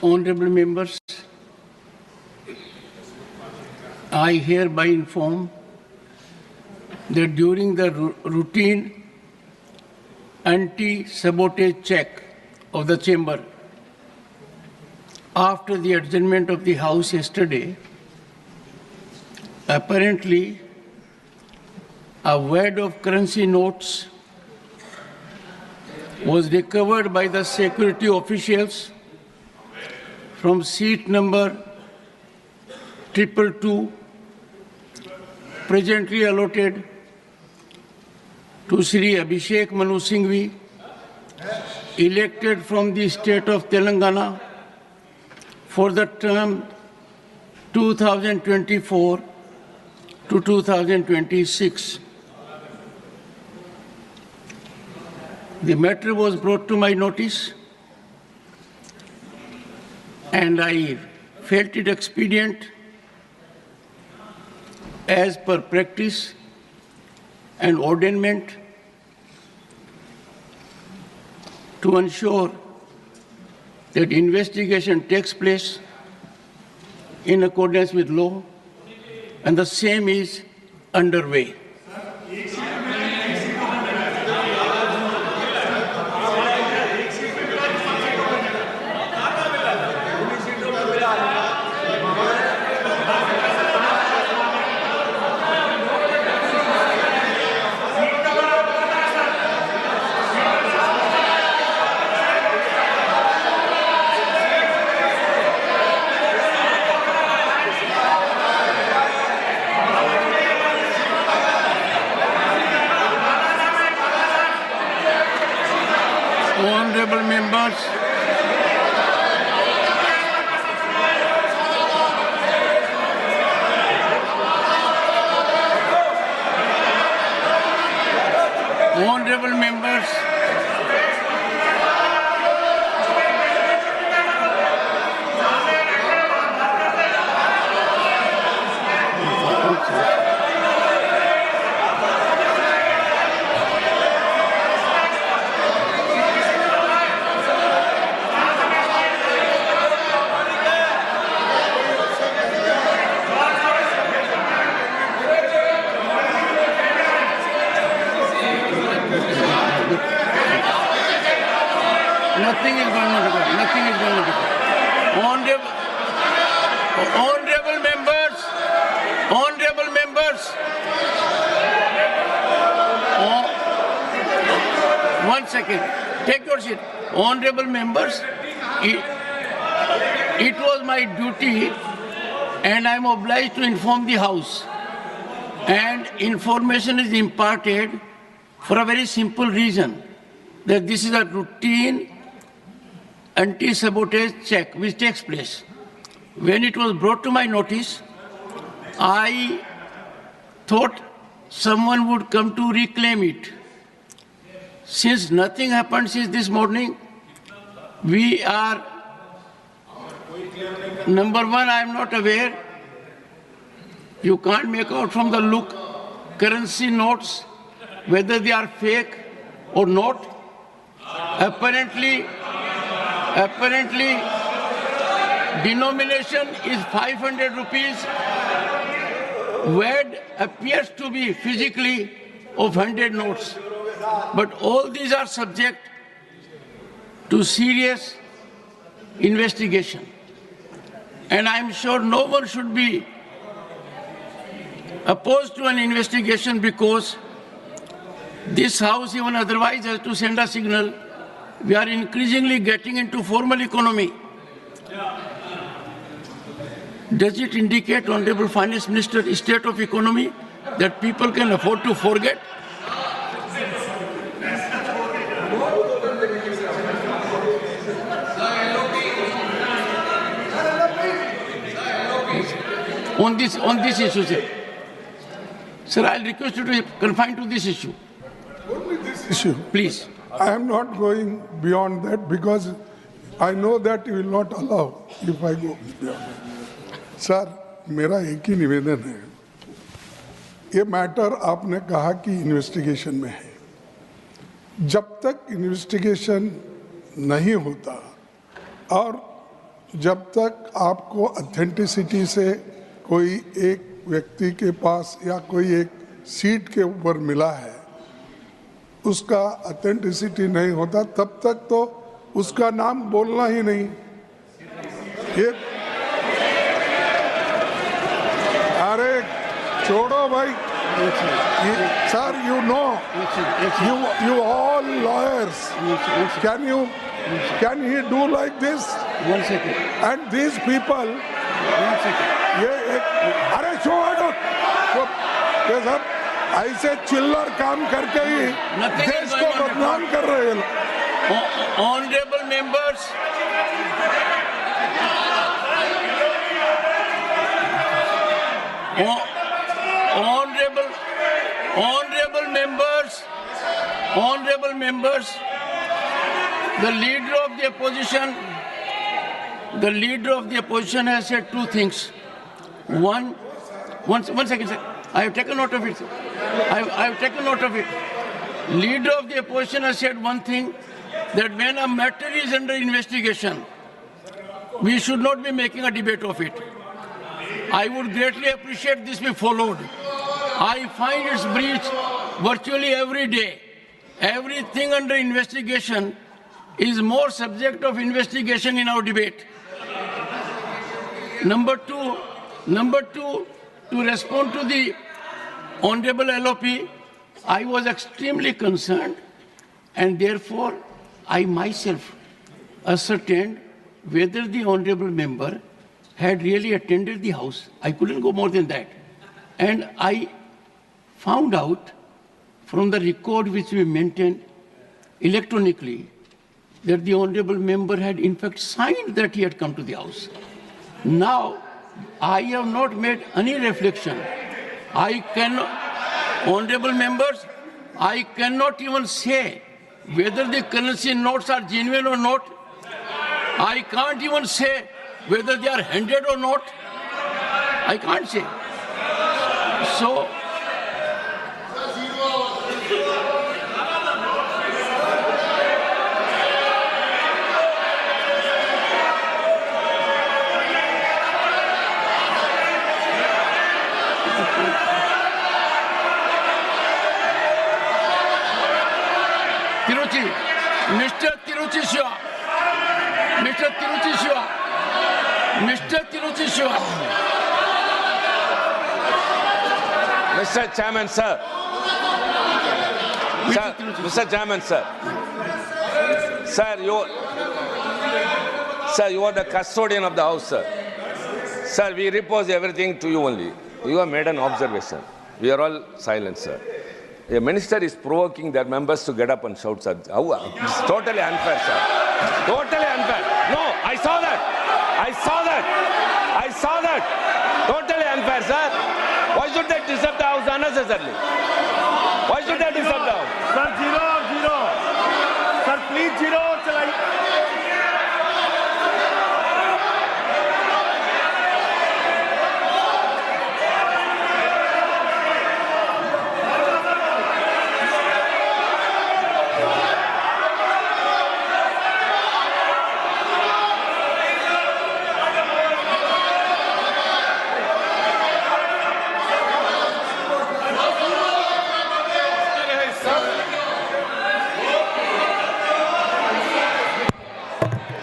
Honorable members, I hereby inform that during the routine anti-sabotage check of the chamber after the adjournment of the House yesterday, apparently a wad of currency notes was recovered by the security officials from seat number 222, presently allotted to Sri Abhishek Manu Singhvi, elected from the state of Telangana for the term 2024 to 2026. The matter was brought to my notice, and I felt it expedient, as per practice and ordainment, to ensure that investigation takes place in accordance with law, and the same is underway. Honorable members, honorable members, nothing is going on record. Nothing is going on record. Honorable members, honorable members. One second. Take your seat. Honorable members, it was my duty, and I am obliged to inform the House. And information is imparted for a very simple reason, that this is a routine anti-sabotage check which takes place. When it was brought to my notice, I thought someone would come to reclaim it. Since nothing happened since this morning, we are, number one, I am not aware. You can't make out from the look currency notes whether they are fake or not. Apparently, denomination is 500 rupees. WAD appears to be physically of 100 notes. But all these are subject to serious investigation. And I'm sure no one should be opposed to an investigation, because this House, even otherwise, has to send a signal. We are increasingly getting into formal economy. Does it indicate, Honorable Finance Minister, state of economy that people can afford to forget? On this issue, sir, I'll request you to confine to this issue. Only this issue. Please. I am not going beyond that, because I know that you will not allow if I go beyond that. Sir, मेरा एक ही निवेदन है, ये matter आपने कहा कि investigation में है। जब तक इन्वेस्टिगेशन नहीं होता और जब तक आपको ऑथेंटिसिटी से कोई एक व्यक्ति के पास या कोई एक सीट के ऊपर मिला है, उसका ऑथेंटिसिटी नहीं होता, तब तक तो उसका नाम बोलना ही नहीं। ये अरे छोड़ो भाई sir, you know, you all lawyers, can he do like this? 1 second. And these people, 1 second. ये एक, अरे छोड़ो, ये सब ऐसे चिल्लर काम करके ही Nothing is देश को going on. बदनाम कर रहे हैं लोग। Honorable members, honorable members, the leader of the opposition has said two things. One second, sir. I have taken note of it. I have taken note of it. Leader of the opposition has said one thing, that when a matter is under investigation, we should not be making a debate of it. I would greatly appreciate this be followed. I find its breach virtually every day. Everything under investigation is more subject of investigation in our debate. Number two, to respond to the Honorable LOP, I was extremely concerned, and therefore I myself ascertained whether the Honorable member had really attended the House. I couldn't go more than that. And I found out from the record which we maintained electronically that the Honorable member had in fact signed that he had come to the House. Now, I have not made any reflection. I cannot, Honorable members, I cannot even say whether the currency notes are genuine or not. I can't even say whether they are handed or not. I can't say. So, Mr. Tiruchi Shiva. Mr. Chairman, sir. Mr. Chairman, sir. Sir, you are the custodian of the House, sir. Sir, we repose everything to you only. You have made an observation. We are all silent, sir. A minister is provoking their members to get up and shout, sir. It's totally unfair, sir. Totally unfair. No, I saw that. Totally unfair, sir. Why should they disturb the House unnecessarily? Why should they disturb the House? Sir, zero. Sir, please zero.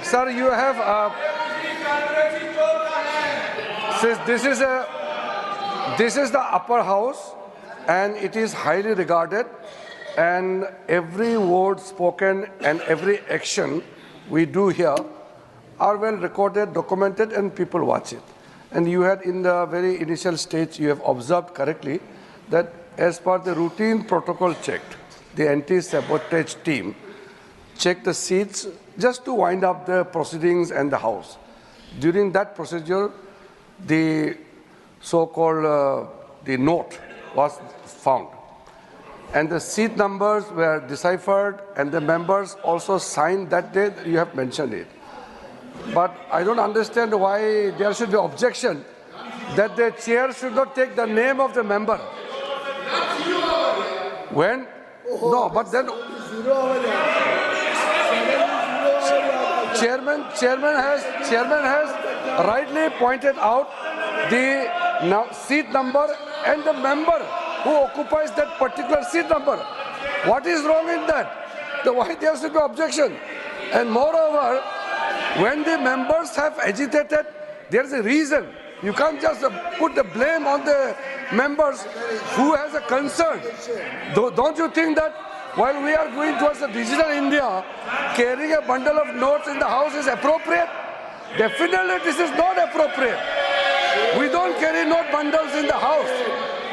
Sir, you have this is the upper house, and it is highly regarded, and every word spoken and every action we do here are well recorded, documented, and people watch it. And you had in the very initial stage, you have observed correctly that as per the routine protocol checked, the anti-sabotage team checked the seats just to wind up the proceedings and the House. During that procedure, the so-called the note was found. And the seat numbers were deciphered, and the members also signed that day. You have mentioned it. But I don't understand why there should be objection that the chair should not take the name of the member. When? No, but then... chairman has rightly pointed out the seat number and the member who occupies that particular seat number. What is wrong in that? Why there should be objection? And moreover, when the members have agitated, there is a reason. You can't just put the blame on the members who has a concern. Don't you think that while we are going towards a digital India, carrying a bundle of notes in the house is appropriate? Definitely this is not appropriate. We don't carry note bundles in the house.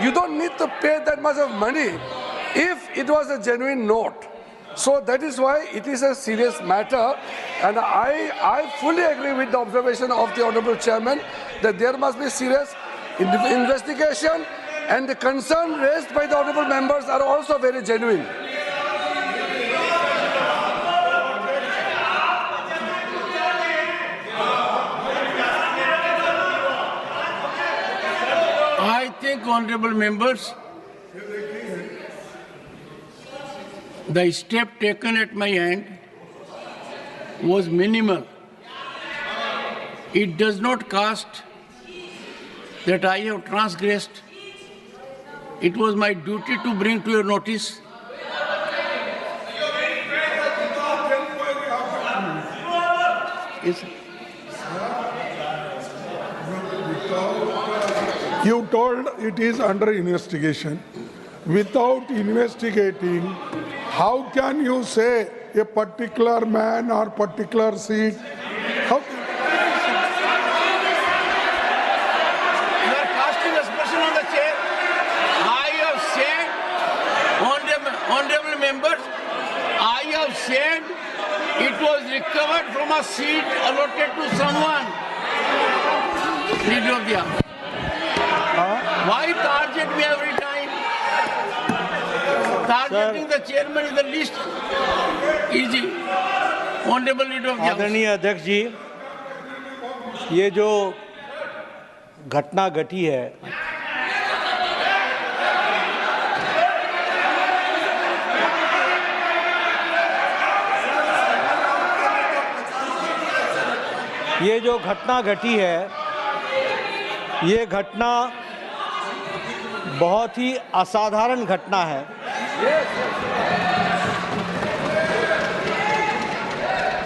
You don't need to pay that much of money if it was a genuine note. So that is why it is a serious matter, and I fully agree with the observation of the Honorable Chairman that there must be serious investigation, and the concern raised by the Honorable members are also very genuine. I think, honorable members, the step taken at my end was minimal. It does not cast that I have transgressed. It was my duty to bring to your notice. Yes. You told it is under investigation. Without investigating, how can you say a particular man or particular seat? How can... You are casting aspersion on the chair. I have said, honorable members, I have said it was recovered from a seat allotted to someone. Leader of the House. Why target me every time? Targeting the chairman is the least easy. Honorable Leader of the House. आदरणीय अध्यक्ष जी, ये जो घटना घटी है, ये घटना बहुत ही असाधारण घटना है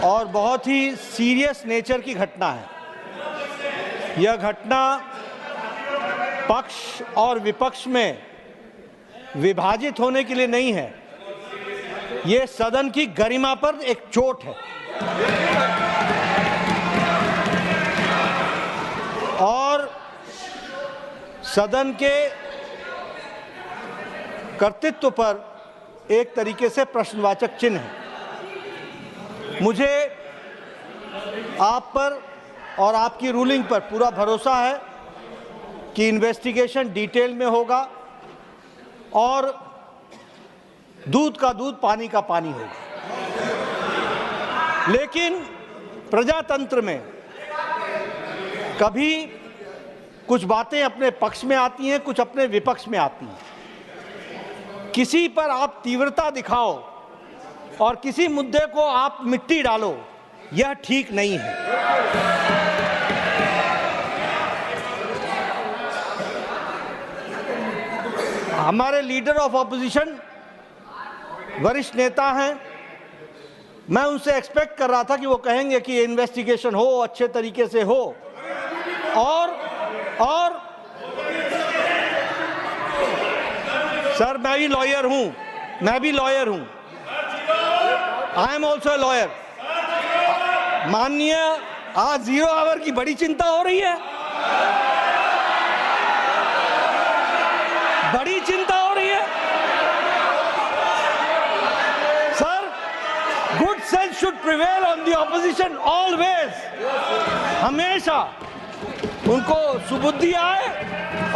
और बहुत ही सीरियस नेचर की घटना है। यह घटना पक्ष और विपक्ष में विभाजित होने के लिए नहीं है, ये सदन की गरिमा पर एक चोट है और सदन के कर्तृत्व पर एक तरीके से प्रश्नवाचक चिन्ह है। मुझे आप पर और आपकी रूलिंग पर पूरा भरोसा है कि इन्वेस्टिगेशन डिटेल में होगा और दूध का दूध पानी का पानी होगा। लेकिन प्रजातंत्र में कभी कुछ बातें अपने पक्ष में आती हैं, कुछ अपने विपक्ष में आती हैं। किसी पर आप तीव्रता दिखाओ और किसी मुद्दे को आप मिट्टी डालो, यह ठीक नहीं है। हमारे लीडर ऑफ ऑपोजिशन वरिष्ठ नेता हैं, मैं उनसे एक्सपेक्ट कर रहा था कि वो कहेंगे कि इन्वेस्टिगेशन हो, अच्छे तरीके से हो और सर मैं भी लॉयर हूं, I am also a lawyer. माननीय, आज 0 आवर की बड़ी चिंता हो रही है, बड़ी चिंता हो रही है। Sir, good sense should prevail on the opposition always. हमेशा उनको सुबुद्धि आए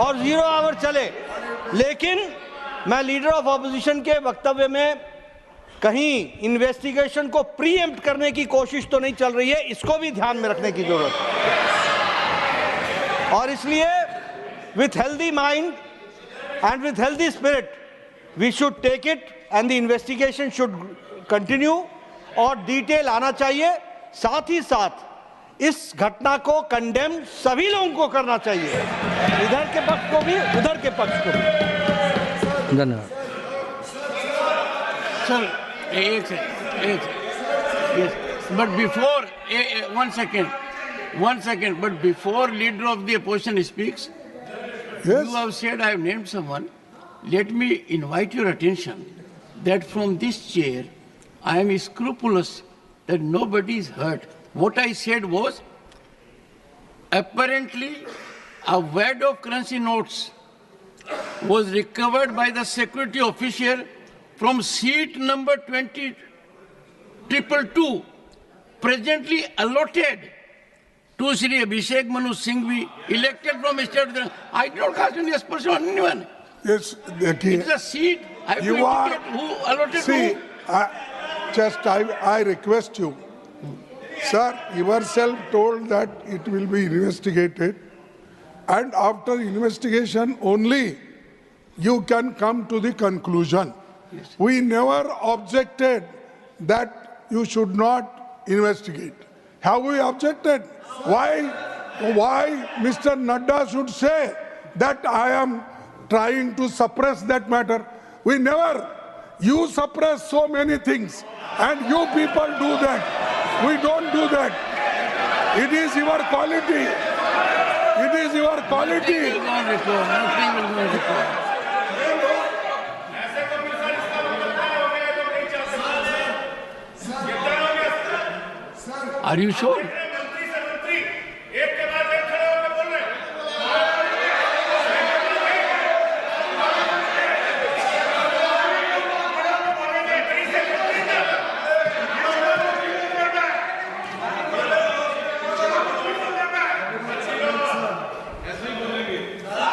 और 0 आवर चले। लेकिन मैं लीडर ऑफ ऑपोजिशन के वक्तव्य में कहीं इन्वेस्टिगेशन को प्रीएम्प्ट करने की कोशिश तो नहीं चल रही है, इसको भी ध्यान में रखने की जरूरत है। और इसलिए with healthy mind and with healthy spirit we should take it and the investigation should continue और डिटेल आना चाहिए साथ ही साथ इस घटना को कंडेम सभी लोगों को करना चाहिए, इधर के पक्ष को भी उधर के पक्ष को भी। धन्यवाद Sir, yes, but before, one second, but before leader of the opposition speaks, Yes. you have said I have named someone. Let me invite your attention that from this chair, I am scrupulous that nobody is hurt. What I said was, apparently, a wad of currency notes was recovered by the security officer from seat number 20222, presently allotted to Sri Abhishek Manu Singhvi, elected from State. I do not cast any aspersion on anyone. Yes, देखिए It's a seat. I have to You are- indicate who allotted see, who. I request you, sir, yourself told that it will be investigated, and after investigation only you can come to the conclusion. We never objected that you should not investigate. Have we objected? Why Mr. Nadda should say that I am trying to suppress that matter? We never. You suppress so many things, and you people do that. We don't do that. It is your quality. It is your quality. Nothing will go on record. Nothing will go on record. Are you sure?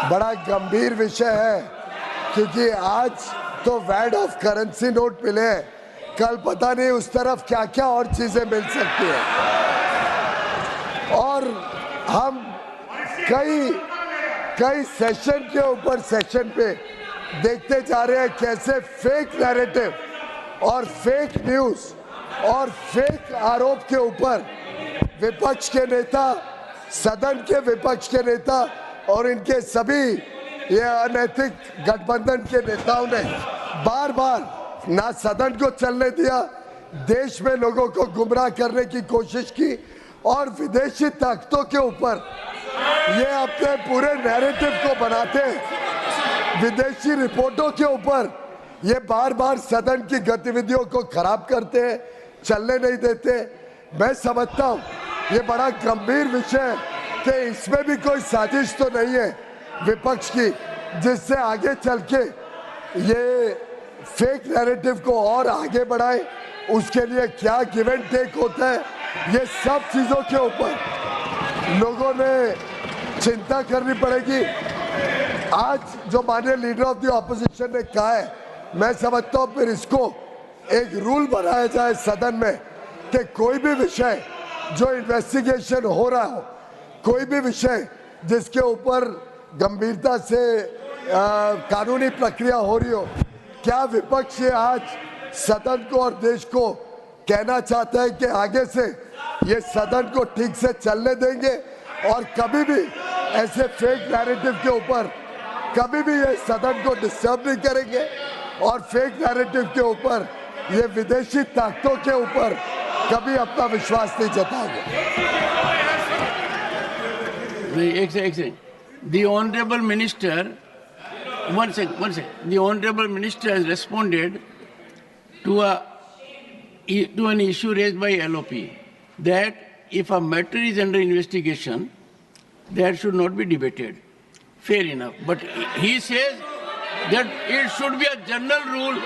बड़ा गंभीर विषय है, क्योंकि आज तो वैड of currency note मिले हैं, कल पता नहीं उस तरफ क्या क्या और चीजें मिल सकती हैं। और हम कई सेशन के ऊपर सेशन पे देखते जा रहे हैं कैसे फेक नैरेटिव और फेक न्यूज और फेक आरोप के ऊपर विपक्ष के नेता, सदन के विपक्ष के नेता और इनके सभी ये अनैतिक गठबंधन के नेताओं ने बार बार ना सदन को चलने दिया, देश में लोगों को गुमराह करने की कोशिश की और विदेशी ताकतों के ऊपर ये अपने पूरे नैरेटिव को बनाते हैं। विदेशी रिपोर्टों के ऊपर ये बार बार सदन की गतिविधियों को खराब करते हैं, चलने नहीं देते। मैं समझता हूँ ये बड़ा गंभीर विषय है कि इसमें भी कोई साजिश तो नहीं है विपक्ष की, जिससे आगे चल के ये फेक नैरेटिव को और आगे बढ़ाए। उसके लिए क्या गिव एंड टेक होता है, ये सब चीजों के ऊपर लोगों ने चिंता करनी पड़ेगी। आज जो माननीय लीडर ऑफ द ऑपोजिशन ने कहा है, मैं समझता हूँ फिर इसको एक रूल बनाया जाए सदन में कि कोई भी विषय जो इन्वेस्टिगेशन हो रहा हो, कोई भी विषय जिसके ऊपर गंभीरता से कानूनी प्रक्रिया हो रही हो, क्या विपक्ष ये आज सदन को और देश को कहना चाहता है कि आगे से ये सदन को ठीक से चलने देंगे और कभी भी ऐसे फेक नैरेटिव के ऊपर कभी भी ये सदन को डिस्टर्ब नहीं करेंगे और फेक नैरेटिव के ऊपर ये विदेशी ताकतों के ऊपर कभी अपना विश्वास नहीं जताएंगे। एक second, the honorable minister, one second, the honorable minister has responded to an issue raised by LOP that if a matter is under investigation, that should not be debated. Fair enough. But he says that it should be a general rule.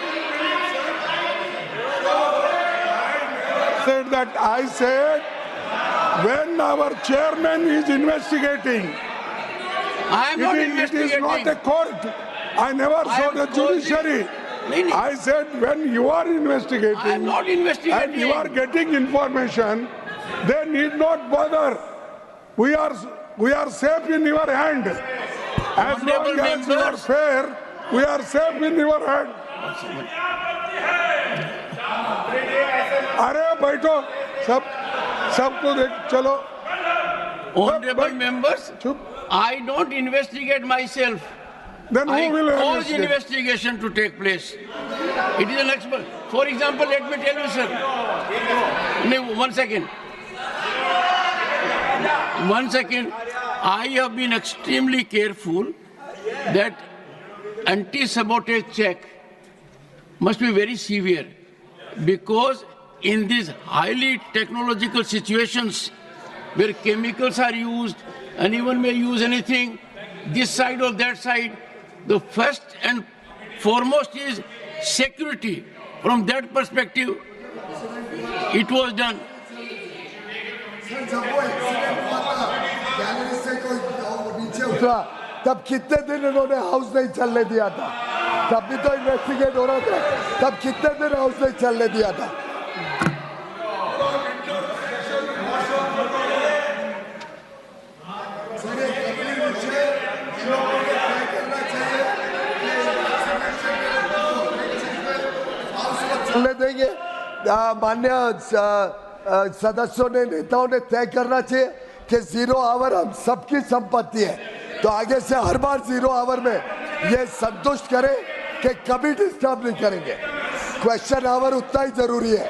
I said when our chairman is investigating, I am not it investigating. is not a court. I never I saw am the told judiciary. No. I said when you are investigating I am not investigating. and you are getting information, they need not bother. We are safe in your hand. As Honorable long as you are members. fair, we are safe in your hand. अरे बैठो सब सबको देख चलो Honorable but- members, चुप. I don't investigate myself. Then I who will cause investigate? investigation to take place. It is an expert. For example, let me tell you, sir. One second. I have been extremely careful that anti-sabotage check must be very severe, because in these highly technological situations where chemicals are used, anyone may use anything, this side or that side, the first and foremost is security. From that perspective, it was done. उतरा तब कितने दिन इन्होंने house नहीं चलने दिया था? तब भी तो इन्वेस्टिगेट हो रहा था. तब कितने दिन हाउस नहीं चलने दिया था? चलने देंगे? मान्य सदस्यों ने, नेताओं ने तय करना चाहिए कि 0 आवर हम सबकी संपत्ति है, तो आगे से हर बार 0 आवर में ये संतुष्ट करें कि कभी डिस्टर्ब नहीं करेंगे. क्वेश्चन आवर उतना ही जरूरी है,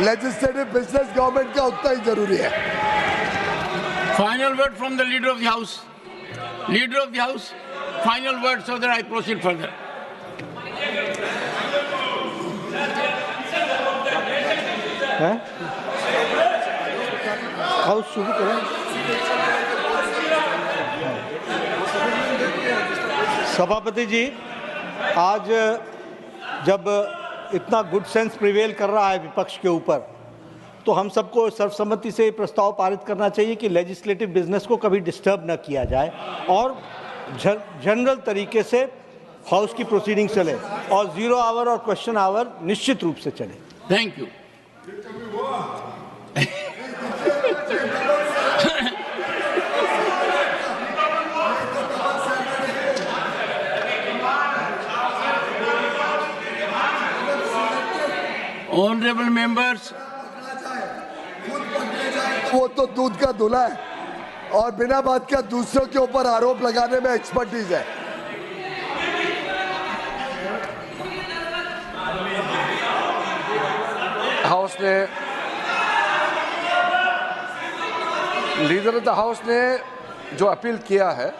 लेजिस्लेटिव बिजनेस गवर्नमेंट का उतना ही जरूरी है. Final word from the Leader of the House. Leader of the House, final word so that I proceed further. House शुरू करें. सभापति जी, आज जब इतना गुड सेंस प्रिवेल कर रहा है विपक्ष के ऊपर, तो हम सबको सर्वसम्मति से प्रस्ताव पारित करना चाहिए कि लेजिस्लेटिव बिजनेस को कभी डिस्टर्ब न किया जाए और जनरल तरीके से हाउस की प्रोसीडिंग चले और 0 आवर और क्वेश्चन आवर निश्चित रूप से चले. Thank you. Honorable members, वो तो दूध का धुला है और बिना बात का दूसरों के ऊपर आरोप लगाने में एक्सपर्टीज है. हाउस ने, लीडर ऑफ द हाउस ने जो अपील किया है,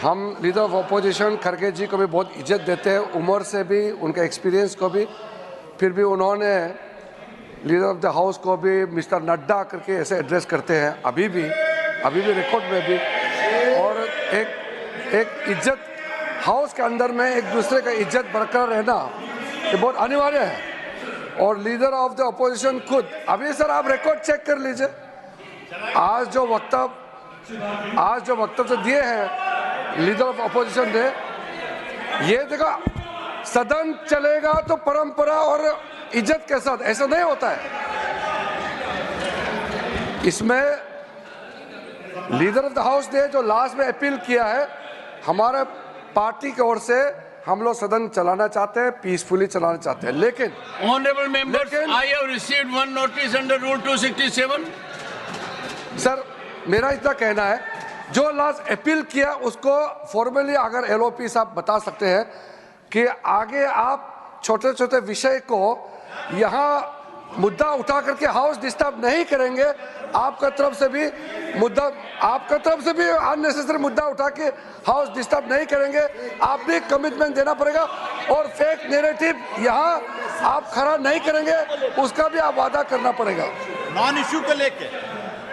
हम लीडर ऑफ अपोजिशन खड़गे जी को भी बहुत इज्जत देते हैं, उम्र से भी, उनके एक्सपीरियंस को भी. फिर भी उन्होंने लीडर ऑफ द हाउस को भी मिस्टर नड्डा करके ऐसे एड्रेस करते हैं, अभी भी रिकॉर्ड में भी. और एक इज्जत, हाउस के अंदर में एक दूसरे का इज्जत बरकरार रहना ये बहुत अनिवार्य है. और लीडर ऑफ द अपोजिशन खुद, अभी सर आप रिकॉर्ड चेक कर लीजिए, आज जो वक्तव्य दिए हैं लीडर ऑफ अपोजिशन ने, ये देखो सदन चलेगा तो परंपरा और इज्जत के साथ, ऐसा नहीं होता है. इसमें लीडर ऑफ द हाउस ने जो लास्ट में अपील किया है, हमारे पार्टी की ओर से हम लोग सदन चलाना चाहते हैं, पीसफुली चलाना चाहते हैं. लेकिन honorable members, I have received one notice under Rule 267. Sir मेरा इतना कहना है, जो लास्ट अपील किया उसको फॉर्मली अगर एलओपी साहब बता सकते हैं कि आगे आप छोटे छोटे विषय को यहाँ मुद्दा उठा करके हाउस डिस्टर्ब नहीं करेंगे. आपका तरफ से भी अननेसेसरी मुद्दा उठा के हाउस डिस्टर्ब नहीं करेंगे. आप भी कमिटमेंट देना पड़ेगा और फेक नैरेटिव यहाँ आप खड़ा नहीं करेंगे, उसका भी आप वादा करना पड़ेगा. नॉन इश्यू को लेके